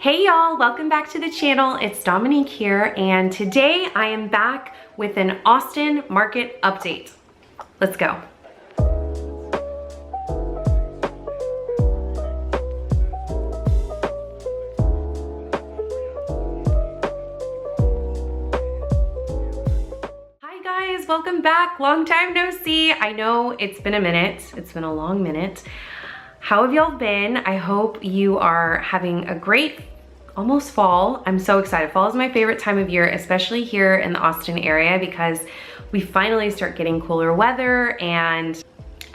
Hey y'all, welcome back to the channel. It's Dominique here, and today I am back with an Austin market update. Let's go. Hi guys, welcome back. Long time no see. I know it's been a minute. It's been a long minute. How have y'all been? I hope you are having a great almost fall. I'm so excited. Fall is my favorite time of year, especially here in the Austin area, because we finally start getting cooler weather, and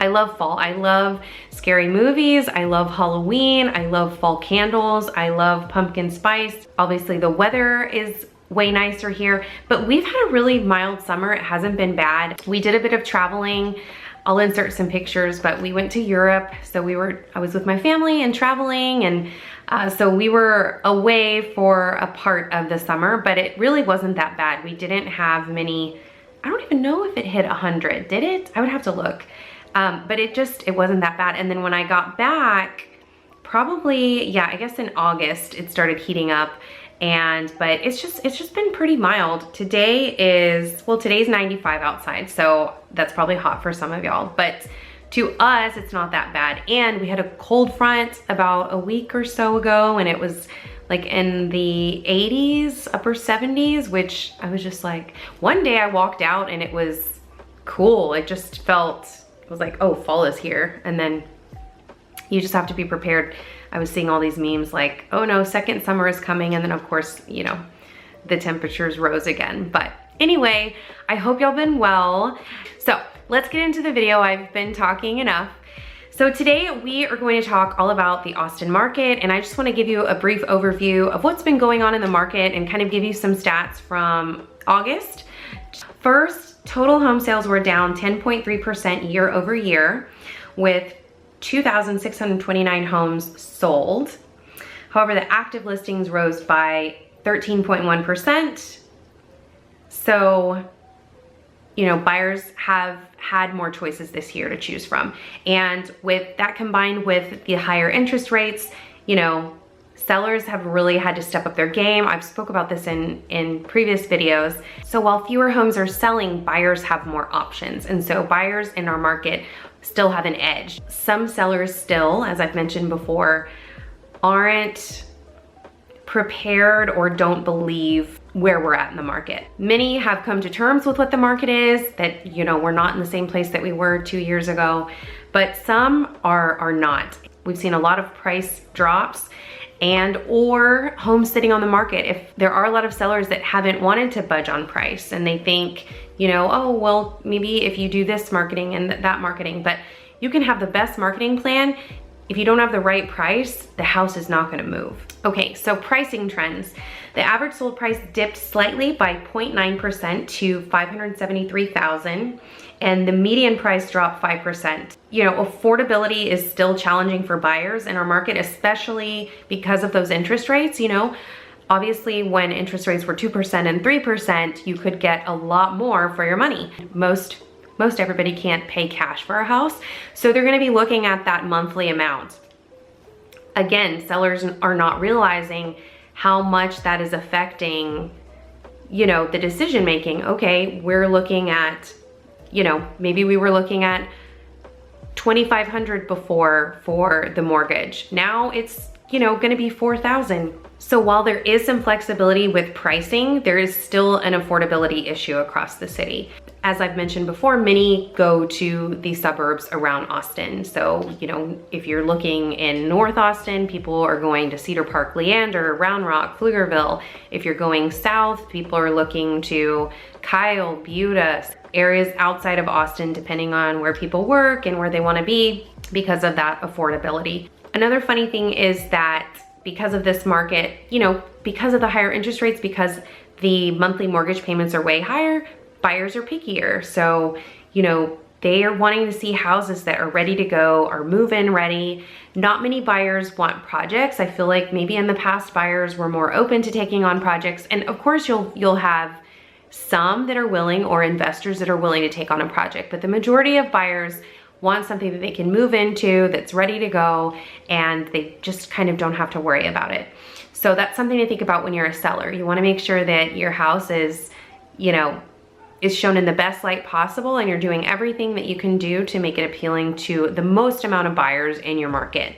I love fall. I love scary movies. I love Halloween. I love fall candles. I love pumpkin spice. Obviously the weather is way nicer here, but we've had a really mild summer. It hasn't been bad. We did a bit of traveling. I'll insert some pictures, but we went to Europe. So I was with my family and traveling, and so we were away for a part of the summer, but it really wasn't that bad. We didn't have many, I don't even know if it hit 100, did it? I would have to look. But it wasn't that bad. And then when I got back, probably, yeah, I guess in August, it started heating up. But it's just been pretty mild. Today's 95 outside, so that's probably hot for some of y'all, but to us, it's not that bad. And we had a cold front about a week or so ago, and it was like in the 80s, upper 70s, which I was just like, one day I walked out and it was cool. It was like, oh, fall is here. And then you just have to be prepared. I was seeing all these memes like, oh no, second summer is coming. And then of course, you know, the temperatures rose again. But anyway, I hope y'all been well. So let's get into the video. I've been talking enough. So today we are going to talk all about the Austin market, and I just want to give you a brief overview of what's been going on in the market and kind of give you some stats from August. First, total home sales were down 10.3% year over year, with 2,629 homes sold. However, the active listings rose by 13.1%. So, you know, buyers have had more choices this year to choose from. And with that combined with the higher interest rates, you know, sellers have really had to step up their game. I've spoke about this in previous videos. So while fewer homes are selling, buyers have more options. And so buyers in our market still have an edge. Some sellers still, as I've mentioned before, aren't prepared or don't believe where we're at in the market. Many have come to terms with what the market is, that, you know, we're not in the same place that we were 2 years ago, but some are not. We've seen a lot of price drops or homes sitting on the market. If there are a lot of sellers that haven't wanted to budge on price, and they think, you know, oh, well, maybe if you do this marketing and that marketing, but you can have the best marketing plan. If you don't have the right price, the house is not gonna move. Okay, so pricing trends. The average sold price dipped slightly by 0.9% to $573,000, and the median price dropped 5%. You know, affordability is still challenging for buyers in our market, especially because of those interest rates. You know, obviously when interest rates were 2% and 3%, you could get a lot more for your money. Most everybody can't pay cash for a house, so they're gonna be looking at that monthly amount. Again, sellers are not realizing how much that is affecting, you know, the decision making. Okay, we're looking at, you know, maybe we were looking at $2,500 before for the mortgage. Now it's, you know, gonna be $4,000. So while there is some flexibility with pricing, there is still an affordability issue across the city. As I've mentioned before, many go to the suburbs around Austin. So, you know, if you're looking in North Austin, people are going to Cedar Park, Leander, Round Rock, Pflugerville. If you're going south, people are looking to Kyle, Buda, areas outside of Austin, depending on where people work and where they want to be because of that affordability. Another funny thing is that because of this market, you know, because of the higher interest rates, because the monthly mortgage payments are way higher, buyers are pickier. So, you know, they are wanting to see houses that are ready to go, are move-in ready. Not many buyers want projects. I feel like maybe in the past buyers were more open to taking on projects. And of course you'll have some that are willing, or investors that are willing to take on a project, but the majority of buyers want something that they can move into, that's ready to go, and they just kind of don't have to worry about it. So that's something to think about when you're a seller. You wanna make sure that your house is, you know, is shown in the best light possible, and you're doing everything that you can do to make it appealing to the most amount of buyers in your market.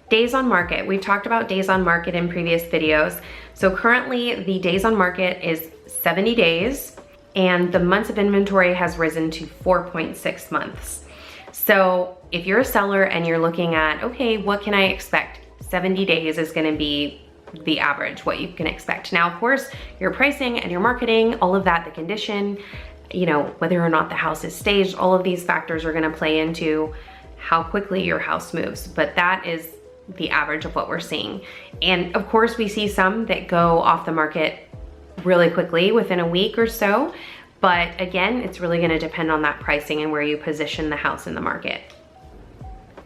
Days on market. We've talked about days on market in previous videos. So currently the days on market is 70 days, and the months of inventory has risen to 4.6 months. So if you're a seller and you're looking at, okay, what can I expect? 70 days is gonna be the average, what you can expect. Now, of course, your pricing and your marketing, all of that, the condition, you know, whether or not the house is staged, all of these factors are gonna play into how quickly your house moves. But that is the average of what we're seeing. And of course, we see some that go off the market really quickly within a week or so. But again, it's really gonna depend on that pricing and where you position the house in the market.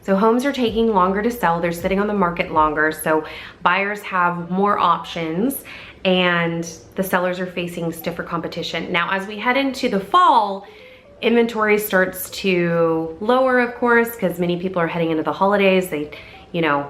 So homes are taking longer to sell, they're sitting on the market longer, so buyers have more options and the sellers are facing stiffer competition. Now, as we head into the fall, inventory starts to lower, of course, because many people are heading into the holidays. They, you know,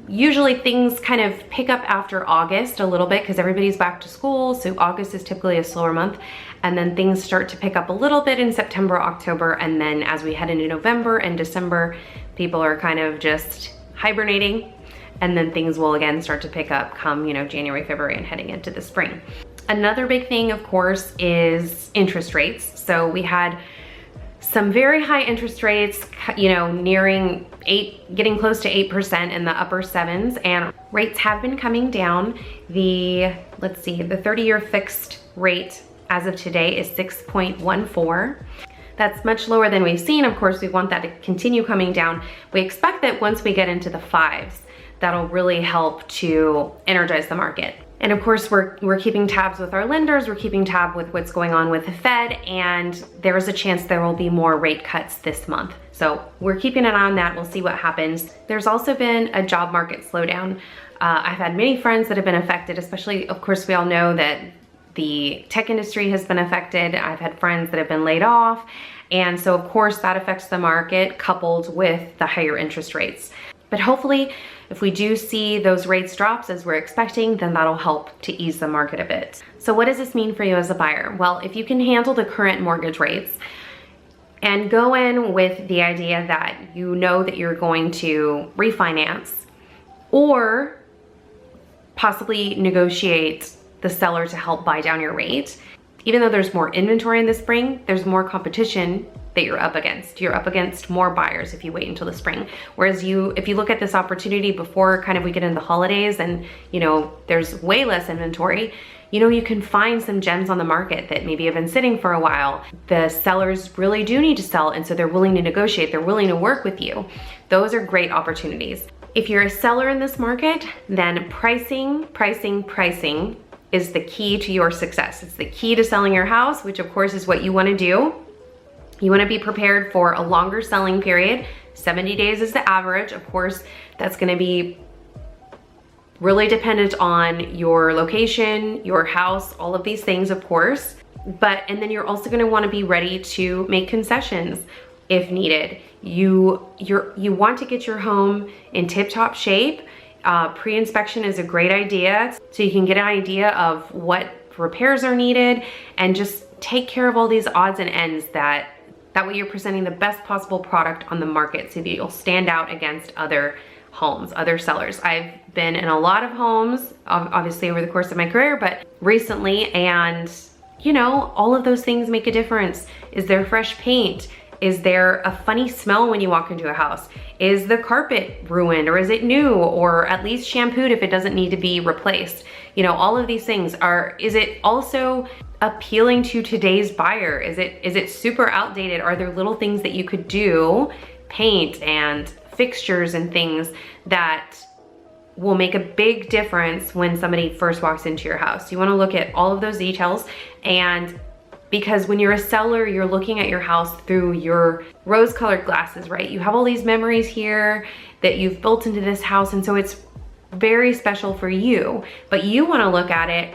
usually things kind of pick up after August a little bit because everybody's back to school, so August is typically a slower month. And then things start to pick up a little bit in September, October, and then as we head into November and December, people are kind of just hibernating, and then things will again start to pick up come, you know, January, February, and heading into the spring. Another big thing, of course, is interest rates. So we had some very high interest rates, you know, nearing 8, getting close to 8% in the upper 7s, and rates have been coming down. Let's see, the 30-year fixed rate as of today is 6.14. That's much lower than we've seen. Of course, we want that to continue coming down. We expect that once we get into the 5s, that'll really help to energize the market. And of course, we're keeping tabs with our lenders, we're keeping tab with what's going on with the Fed, and there's a chance there will be more rate cuts this month. So we're keeping an eye on that, we'll see what happens. There's also been a job market slowdown. I've had many friends that have been affected, especially, of course, we all know that the tech industry has been affected. I've had friends that have been laid off. And so of course that affects the market coupled with the higher interest rates. But hopefully if we do see those rates drops as we're expecting, then that'll help to ease the market a bit. So what does this mean for you as a buyer? Well, if you can handle the current mortgage rates and go in with the idea that you know that you're going to refinance or possibly negotiate the seller to help buy down your rate. Even though there's more inventory in the spring, there's more competition that you're up against. You're up against more buyers if you wait until the spring. Whereas if you look at this opportunity before kind of we get into the holidays and, you know, there's way less inventory, you know, you can find some gems on the market that maybe have been sitting for a while. The sellers really do need to sell, and so they're willing to negotiate, they're willing to work with you. Those are great opportunities. If you're a seller in this market, then pricing is the key to your success. It's the key to selling your house, which of course is what you wanna do. You wanna be prepared for a longer selling period. 70 days is the average. Of course, that's gonna be really dependent on your location, your house, all of these things, of course. And then you're also gonna wanna be ready to make concessions if needed. You want to get your home in tip-top shape. Pre-inspection is a great idea, so you can get an idea of what repairs are needed and just take care of all these odds and ends. That way you're presenting the best possible product on the market so that you'll stand out against other homes, other sellers. I've been in a lot of homes, obviously over the course of my career, but recently, and you know, all of those things make a difference. Is there fresh paint? Is there a funny smell when you walk into a house? Is the carpet ruined, or is it new, or at least shampooed if it doesn't need to be replaced? You know, all of these things is it also appealing to today's buyer? Is it super outdated? Are there little things that you could do, paint and fixtures and things that will make a big difference when somebody first walks into your house? You wanna look at all of those details, and because when you're a seller, you're looking at your house through your rose-colored glasses, right? You have all these memories here that you've built into this house, and so it's very special for you. But you wanna look at it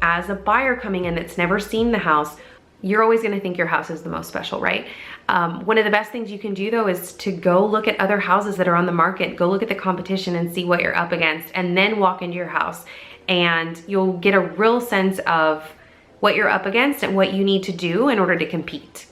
as a buyer coming in that's never seen the house. you're always gonna think your house is the most special, right? One of the best things you can do though is to go look at other houses that are on the market, go look at the competition and see what you're up against, and then walk into your house, and you'll get a real sense of what you're up against and what you need to do in order to compete.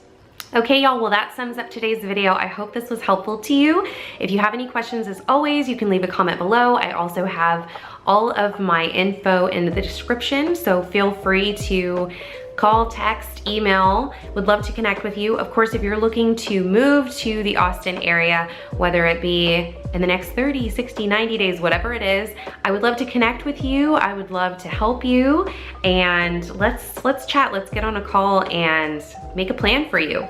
Okay, y'all, well, that sums up today's video. I hope this was helpful to you. If you have any questions, as always, you can leave a comment below. I also have all of my info in the description, so feel free to call, text, email. Would love to connect with you. Of course, if you're looking to move to the Austin area, whether it be in the next 30, 60, 90 days, whatever it is, I would love to connect with you. I would love to help you, and let's chat. Let's get on a call and make a plan for you.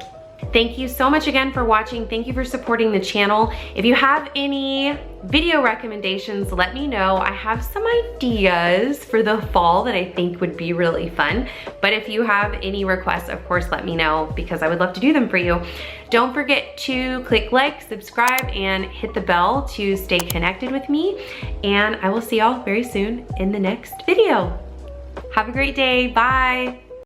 Thank you so much again for watching. Thank you for supporting the channel. If you have any video recommendations, let me know. I have some ideas for the fall that I think would be really fun. But if you have any requests, of course, let me know, because I would love to do them for you. Don't forget to click like, subscribe, and hit the bell to stay connected with me. And I will see y'all very soon in the next video. Have a great day. Bye.